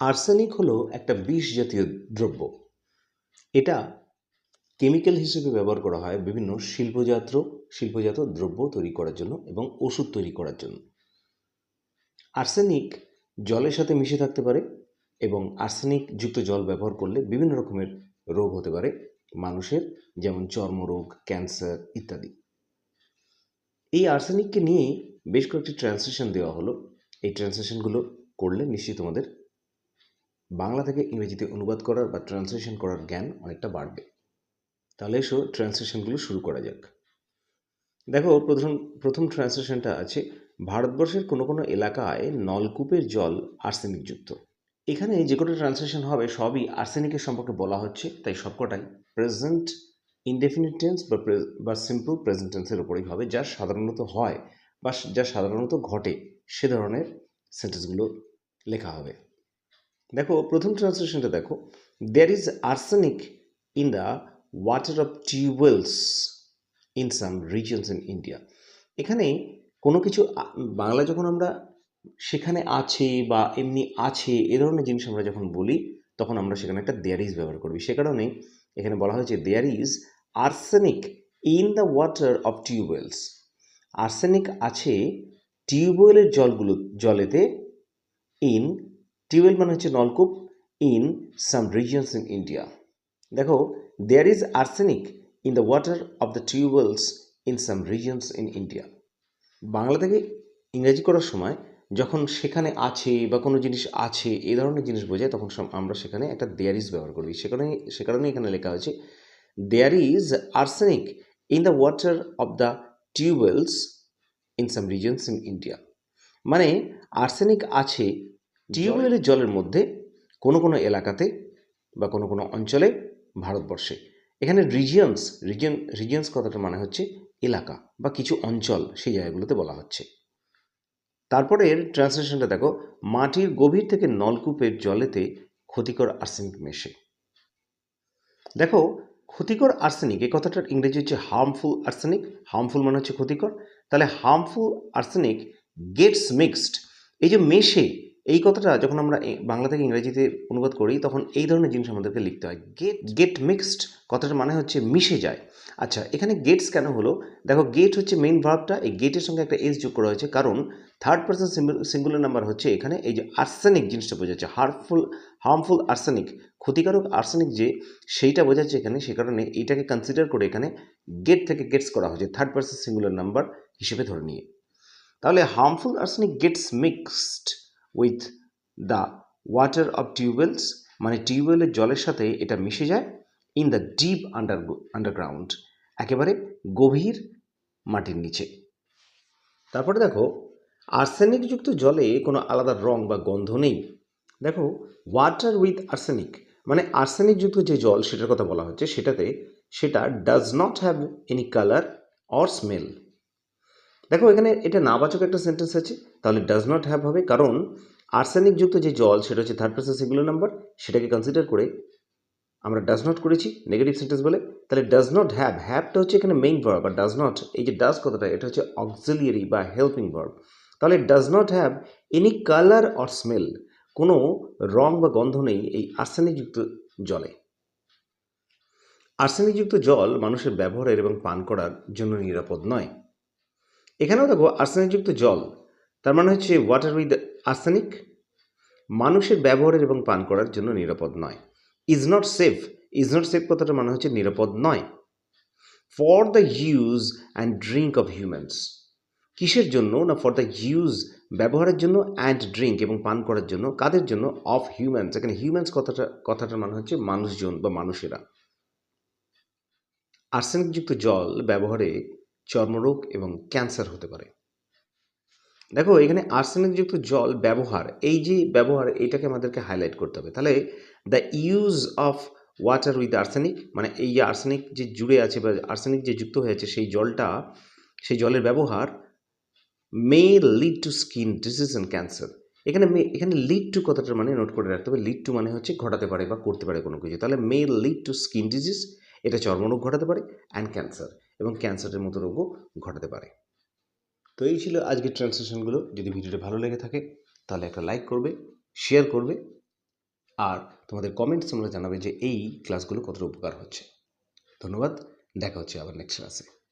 Arsenic হলো একটা বিষ জাতীয় দ্রব্য। এটা কেমিক্যাল হিসেবে ব্যবহার করা হয় বিভিন্ন শিল্পজাত দ্রব্য তৈরি করার জন্য এবং ওষুধ তৈরি করার জন্য। আর্সেনিক জলের সাথে মিশে থাকতে পারে এবং আর্সেনিক যুক্ত জল ব্যবহার করলে বিভিন্ন রকমের রোগ হতে পারে মানুষের, যেমন চর্মরোগ, ক্যান্সার ইত্যাদি। এই আর্সেনিককে নিয়ে বেশ কয়েকটি ট্রান্সলেশন দেওয়া হলো। এই ট্রান্সলেশনগুলো করলে নিশ্চয়ই তোমাদের বাংলা থেকে ইংরেজিতে অনুবাদ করার বা ট্রান্সলেশন করার জ্ঞান অনেকটা বাড়বে। তাহলে এসো ট্রান্সলেশনগুলো শুরু করা যাক। দেখো, প্রথম ট্রান্সলেশনটা আছে, ভারতবর্ষের কোনো কোনো এলাকায় নলকূপের জল আর্সেনিকযুক্ত। এখানে যে কটা ট্রান্সলেশন হবে সবই আর্সেনিকের সম্পর্কে বলা হচ্ছে, তাই সবকটাই প্রেজেন্ট ইনডেফিনিট টেন্স বা সিম্পল প্রেজেন্ট টেন্সের উপরেই হবে, যা সাধারণত হয় বা যা সাধারণত ঘটে সে ধরনের সেন্টেন্সগুলো লেখা হবে। দেখো, প্রথম ট্রান্সলেশনটা দেখো, there is arsenic in the water of tubewells in some regions in India. এখানে কোনো কিছু বাংলা যখন আমরা সেখানে আছে বা এমনি আছে এ ধরনের জিনিস আমরা যখন বলি তখন আমরা সেখানে একটা দেয়ার ইজ ব্যবহার করবি। সে কারণে এখানে বলা হয়েছে there is arsenic in the water of tubewells. Arsenic আছে টিউবওয়েলের জলেতে। ইন, টিউবওয়েল মানে হচ্ছে নলকূপ, in some regions in India. দেখো, there is arsenic in the water of the tubewells in some regions in India. Bangla থেকে ইংরেজি করার সময় যখন সেখানে আছে বা কোনো জিনিস আছে এই ধরনের জিনিস বোঝায় তখন আমরা সেখানে একটা দেয়ার ইজ ব্যবহার করি। সে কারণে এখানে লেখা হয়েছে there is arsenic in the water of the tubewells in some regions in India. মানে আর্সেনিক আছে টিউবওয়েলের জলের মধ্যে কোনো কোনো এলাকাতে বা কোনো কোনো অঞ্চলে ভারতবর্ষে। এখানে রিজিয়ন্স কথাটা মানে হচ্ছে এলাকা বা কিছু অঞ্চল, সেই জায়গাগুলোতে বলা হচ্ছে। তারপরের ট্রান্সলেশনটা দেখো, মাটির গভীর থেকে নলকূপের জলেতে ক্ষতিকর আর্সেনিক মেশে। দেখো, ক্ষতিকর আর্সেনিক এই কথাটার ইংরেজি হচ্ছে হার্মফুল আর্সেনিক। হার্মফুল মানে হচ্ছে ক্ষতিকর, তাহলে হার্মফুল আর্সেনিক গেটস মিক্সড। এই যে মেশে, এই কথাটা যখন আমরা বাংলা থেকে ইংরেজিতে অনুবাদ করি তখন এই ধরনের জিনিস আমাদেরকে লিখতে হয়। গেট মিক্সড কথাটার মানে হচ্ছে মিশে যায়। আচ্ছা, এখানে গেটস কেন হলো? দেখো, গেট হচ্ছে মেইন ভার্বটা, এই গেটের সঙ্গে একটা এস যোগ করা হয়েছে কারণ থার্ড পারসন সিঙ্গুলার নাম্বার হচ্ছে এখানে এই যে আর্সেনিক জিনিসটা বোঝাচ্ছে, হার্মফুল আর্সেনিক, ক্ষতিকারক আর্সেনিক যে সেইটা বোঝাচ্ছে এখানে। সে কারণে এইটাকে কনসিডার করে এখানে গেট থেকে গেটস করা হয়েছে থার্ড পারসন সিঙ্গুলার নাম্বার হিসেবে ধরে নিয়ে। তাহলে harmful arsenic gets mixed with the water of tubewells, মানে টিউবওয়েলের জলের সাথে এটা মিশে যায়। ইন দ্য ডিপ আন্ডারগ্রাউন্ড, একেবারে গভীর মাটির নিচে। তারপরে দেখো, আর্সেনিকযুক্ত জলে কোনো আলাদা রং বা গন্ধ নেই। দেখো, ওয়াটার উইথ আর্সেনিক মানে আর্সেনিকযুক্ত যে জল সেটার কথা বলা হচ্ছে, সেটা does not have any colour or smell. দেখো, এখানে এটা নাবাচক একটা সেন্টেন্স আছে, তাহলে ডাজ নট হ্যাভ হবে, কারণ আর্সেনিকযুক্ত যে জল সেটা হচ্ছে থার্ড পারসন সিঙ্গুলার নাম্বার, সেটাকে কনসিডার করে আমরা ডাজ নট করেছি নেগেটিভ সেন্টেন্স বলে। তাহলে ডাজ নট হ্যাভটা হচ্ছে এখানে মেইন ভার্ব, আর ডাজ নট, এই যে ডাজ কথাটা এটা হচ্ছে অক্সিলিয়ারি বা হেল্পিং ভার্ব। তাহলে does not have any colour or smell, কোনো রং বা গন্ধ নেই এই আর্সেনিকযুক্ত জলে। আর্সেনিকযুক্ত জল মানুষের ব্যবহারের এবং পান করার জন্য নিরাপদ নয়। এখানেও দেখো, আর্সেনিকযুক্ত জল তার মানে হচ্ছে ওয়াটার উইথ আর্সেনিক মানুষের ব্যবহারের এবং পান করার জন্য নিরাপদ নয়। ইজ নট সেফ কথাটা মানে হচ্ছে নিরাপদ নয়। For the use and drink of humans, কিসের জন্য না, ফর দ্য ইউজ ব্যবহারের জন্য, অ্যান্ড ড্রিঙ্ক এবং পান করার জন্য, কাদের জন্য, অফ হিউম্যানস, এখানে হিউম্যানস কথাটার মানে হচ্ছে মানুষজন বা মানুষেরা। আর্সেনিকযুক্ত জল ব্যবহারে চর্মরোগ এবং ক্যান্সার হতে পারে। দেখো, এখানে আর্সেনিকযুক্ত জল ব্যবহার, এই যে ব্যবহার এটাকে আমাদেরকে হাইলাইট করতে হবে। তাহলে the use of water with arsenic মানে এই যে আর্সেনিক যে জুড়ে আছে বা আর্সেনিক যে যুক্ত হয়েছে সেই জলের ব্যবহার may lead to skin disease and cancer. এখানে লিড টু কথাটার মানে নোট করে রাখতে হবে। লিড টু মানে হচ্ছে ঘটাতে পারে বা করতে পারে কোনো কিছু। তাহলে may lead to skin disease, এটা চর্মরোগ ঘটাতে পারে, অ্যান্ড ক্যান্সার, এবং ক্যান্সারের মতো রোগও ঘটাতে পারে। তো এই ছিল আজকের ট্রান্সলেশনগুলো। যদি ভিডিওটা ভালো লেগে থাকে তাহলে একটা লাইক করবে, শেয়ার করবে আর তোমাদের কমেন্টস তোমরা জানাবে যে এই ক্লাসগুলো কতটা উপকার হচ্ছে। ধন্যবাদ, দেখা হচ্ছে আবার নেক্সট ক্লাসে।